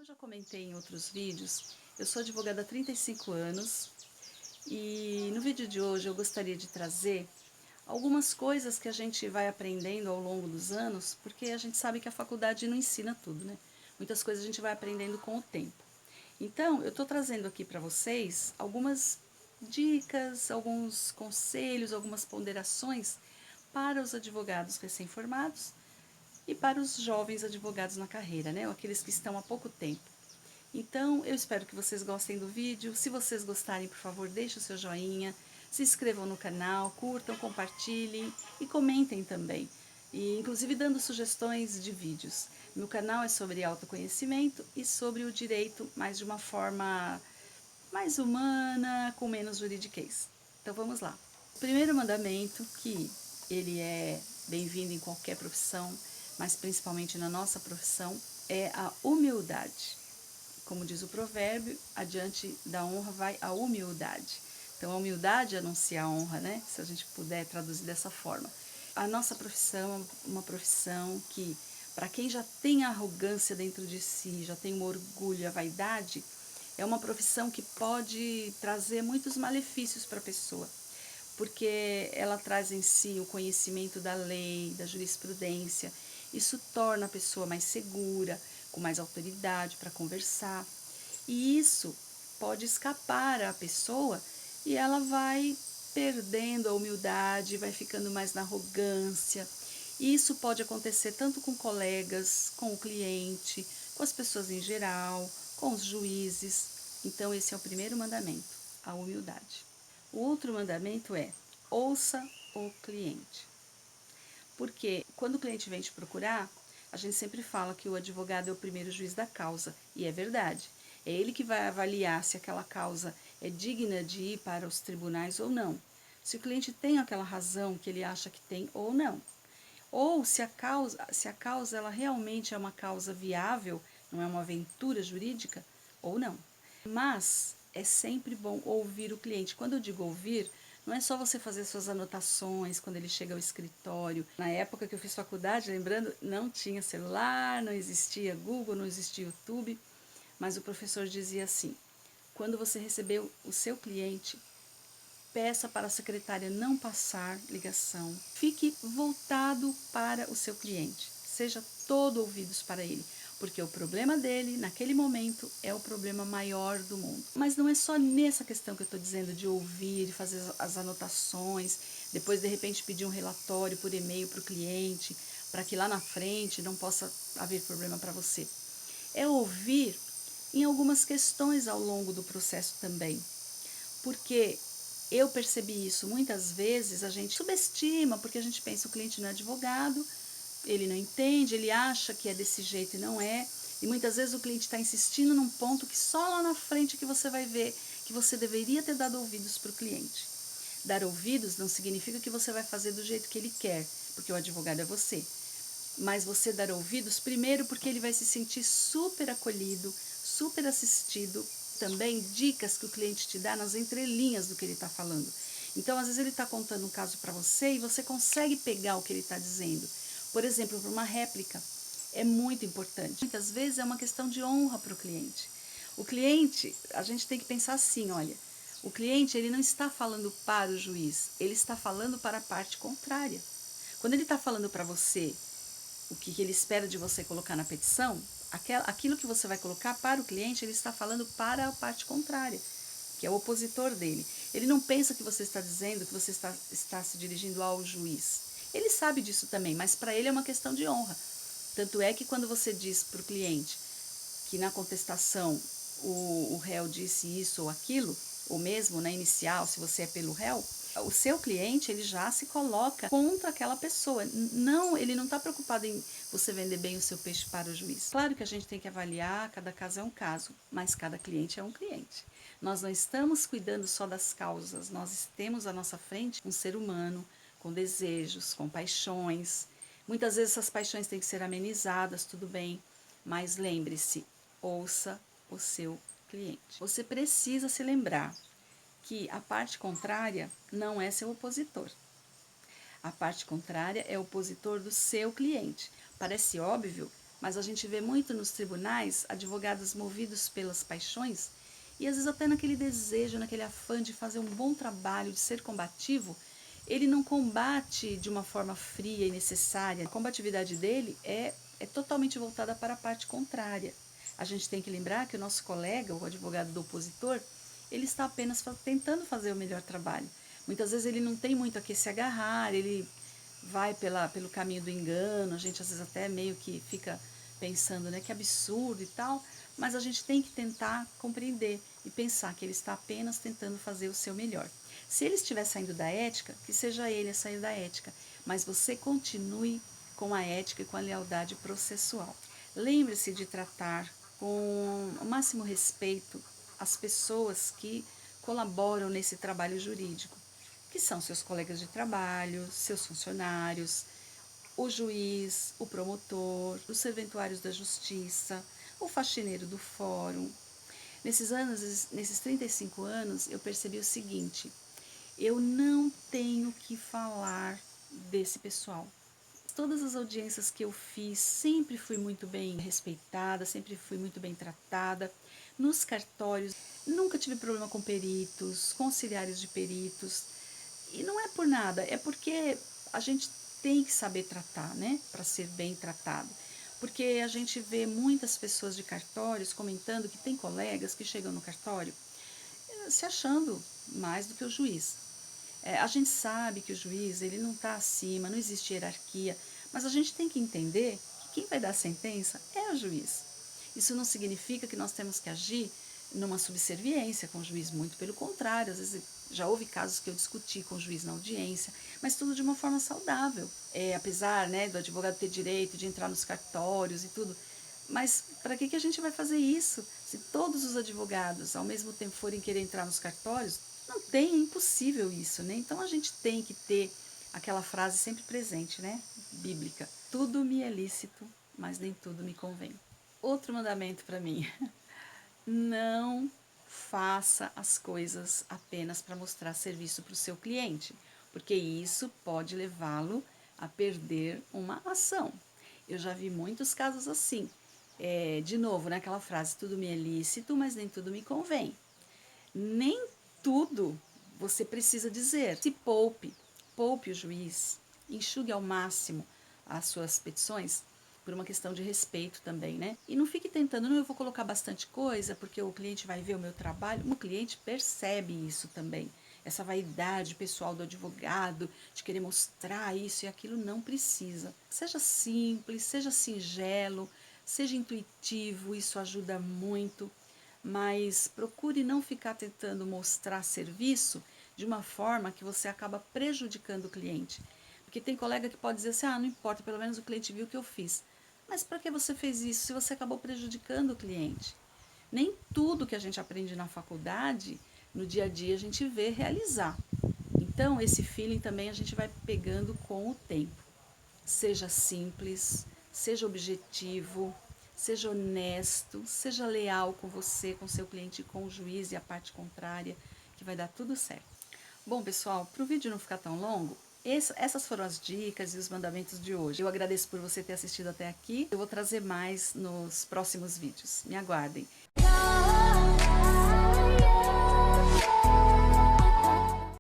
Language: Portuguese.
eu já comentei em outros vídeos, eu sou advogada há 35 anos e no vídeo de hoje eu gostaria de trazer algumas coisas que a gente vai aprendendo ao longo dos anos, porque a gente sabe que a faculdade não ensina tudo, né? Muitas coisas a gente vai aprendendo com o tempo. Então, eu estou trazendo aqui para vocês algumas dicas, alguns conselhos, algumas ponderações para os advogados recém-formados e para os jovens advogados na carreira, né? Aqueles que estão há pouco tempo. Então, eu espero que vocês gostem do vídeo. Se vocês gostarem, por favor, deixe o seu joinha, se inscrevam no canal, curtam, compartilhem e comentem também. E, inclusive, dando sugestões de vídeos. Meu canal é sobre autoconhecimento e sobre o direito, mas de uma forma mais humana, com menos juridiquês. Então, vamos lá. O primeiro mandamento, que ele é bem-vindo em qualquer profissão, mas principalmente na nossa profissão, é a humildade. Como diz o provérbio, adiante da honra vai a humildade. Então, a humildade anuncia a honra, né? Se a gente puder traduzir dessa forma. A nossa profissão é uma profissão que, para quem já tem a arrogância dentro de si, já tem o orgulho, a vaidade, é uma profissão que pode trazer muitos malefícios para a pessoa, porque ela traz em si o conhecimento da lei, da jurisprudência. Isso torna a pessoa mais segura, com mais autoridade para conversar. E isso pode escapar à pessoa e ela vai perdendo a humildade, vai ficando mais na arrogância. E isso pode acontecer tanto com colegas, com o cliente, com as pessoas em geral, com os juízes. Então, esse é o primeiro mandamento, a humildade. O outro mandamento é: ouça o cliente. Porque quando o cliente vem te procurar, a gente sempre fala que o advogado é o primeiro juiz da causa, e é verdade. É ele que vai avaliar se aquela causa é digna de ir para os tribunais ou não. Se o cliente tem aquela razão que ele acha que tem ou não. Ou se a causa ela realmente é uma causa viável, não é uma aventura jurídica ou não. Mas é sempre bom ouvir o cliente. Quando eu digo ouvir, não é só você fazer suas anotações quando ele chega ao escritório. Na época que eu fiz faculdade, lembrando, não tinha celular, não existia Google, não existia YouTube, mas o professor dizia assim: quando você recebeu o seu cliente, peça para a secretária não passar ligação. Fique voltado para o seu cliente. Seja todo ouvidos para ele, porque o problema dele, naquele momento, é o problema maior do mundo. Mas não é só nessa questão que eu estou dizendo de ouvir, de fazer as anotações, depois de repente pedir um relatório por e-mail para o cliente, para que lá na frente não possa haver problema para você. É ouvir em algumas questões ao longo do processo também. Porque eu percebi isso, muitas vezes a gente subestima, porque a gente pensa: o cliente não é advogado, ele não entende, ele acha que é desse jeito e não é. E muitas vezes o cliente está insistindo num ponto que só lá na frente que você vai ver que você deveria ter dado ouvidos para o cliente. Dar ouvidos não significa que você vai fazer do jeito que ele quer, porque o advogado é você. Mas você dar ouvidos primeiro porque ele vai se sentir super acolhido, super assistido. Também dicas que o cliente te dá nas entrelinhas do que ele está falando. Então, às vezes ele está contando um caso para você e você consegue pegar o que ele está dizendo. Por exemplo, para uma réplica, é muito importante. Muitas vezes é uma questão de honra para o cliente. O cliente, a gente tem que pensar assim, olha, o cliente ele não está falando para o juiz, ele está falando para a parte contrária. Quando ele está falando para você o que ele espera de você colocar na petição, aquilo que você vai colocar para o cliente, ele está falando para a parte contrária, que é o opositor dele. Ele não pensa que você está dizendo que você está se dirigindo ao juiz. Ele sabe disso também, mas para ele é uma questão de honra. Tanto é que quando você diz para o cliente que na contestação o réu disse isso ou aquilo, ou mesmo na inicial, se você é pelo réu, o seu cliente ele já se coloca contra aquela pessoa. Não, ele não está preocupado em você vender bem o seu peixe para o juiz. Claro que a gente tem que avaliar, cada caso é um caso, mas cada cliente é um cliente. Nós não estamos cuidando só das causas, nós temos à nossa frente um ser humano com desejos, com paixões. Muitas vezes essas paixões têm que ser amenizadas, tudo bem, mas lembre-se, ouça o seu cliente. Você precisa se lembrar que a parte contrária não é seu opositor. A parte contrária é o opositor do seu cliente. Parece óbvio, mas a gente vê muito nos tribunais advogados movidos pelas paixões e às vezes até naquele desejo, naquele afã de fazer um bom trabalho, de ser combativo, ele não combate de uma forma fria e necessária. A combatividade dele é totalmente voltada para a parte contrária. A gente tem que lembrar que o nosso colega, o advogado do opositor, ele está apenas tentando fazer o melhor trabalho. Muitas vezes ele não tem muito a que se agarrar, ele vai pelo caminho do engano, a gente às vezes até meio que fica pensando, né, que absurdo e tal, mas a gente tem que tentar compreender e pensar que ele está apenas tentando fazer o seu melhor. Se ele estiver saindo da ética, que seja ele a sair da ética, mas você continue com a ética e com a lealdade processual. Lembre-se de tratar com o máximo respeito as pessoas que colaboram nesse trabalho jurídico, que são seus colegas de trabalho, seus funcionários, o juiz, o promotor, os serventuários da justiça, o faxineiro do fórum. Nesses 35 anos, eu percebi o seguinte: eu não tenho que falar desse pessoal. Todas as audiências que eu fiz, sempre fui muito bem respeitada, sempre fui muito bem tratada. Nos cartórios, nunca tive problema com peritos, com auxiliares de peritos. E não é por nada, é porque a gente tem que saber tratar, né? Para ser bem tratado. Porque a gente vê muitas pessoas de cartórios comentando que tem colegas que chegam no cartório se achando mais do que o juiz. A gente sabe que o juiz ele não está acima, não existe hierarquia, mas a gente tem que entender que quem vai dar a sentença é o juiz. Isso não significa que nós temos que agir numa subserviência com o juiz, muito pelo contrário. Às vezes já houve casos que eu discuti com o juiz na audiência, mas tudo de uma forma saudável. Apesar, né, do advogado ter direito de entrar nos cartórios e tudo, mas para que a gente vai fazer isso? Se todos os advogados ao mesmo tempo forem querer entrar nos cartórios, não tem, é impossível isso, né? Então a gente tem que ter aquela frase sempre presente, né? Bíblica. Tudo me é lícito, mas nem tudo me convém. Outro mandamento para mim: não faça as coisas apenas para mostrar serviço para o seu cliente, porque isso pode levá-lo a perder uma ação. Eu já vi muitos casos assim. De novo, naquela frase, tudo me é lícito, mas nem tudo me convém. Nem tudo você precisa dizer. Se poupe o juiz, enxugue ao máximo as suas petições, por uma questão de respeito também, né? E não fique tentando, não, eu vou colocar bastante coisa porque o cliente vai ver o meu trabalho. O cliente percebe isso também. Essa vaidade pessoal do advogado, de querer mostrar isso e aquilo, não precisa. Seja simples, seja singelo, seja intuitivo, isso ajuda muito. Mas procure não ficar tentando mostrar serviço de uma forma que você acaba prejudicando o cliente. Porque tem colega que pode dizer assim, não importa, pelo menos o cliente viu o que eu fiz. Mas para que você fez isso se você acabou prejudicando o cliente? Nem tudo que a gente aprende na faculdade, no dia a dia, a gente vê realizar. Então, esse feeling também a gente vai pegando com o tempo. Seja simples, seja objetivo, seja honesto, seja leal com você, com seu cliente, com o juiz e a parte contrária, que vai dar tudo certo. Bom, pessoal, para o vídeo não ficar tão longo, essas foram as dicas e os mandamentos de hoje. Eu agradeço por você ter assistido até aqui. Eu vou trazer mais nos próximos vídeos. Me aguardem.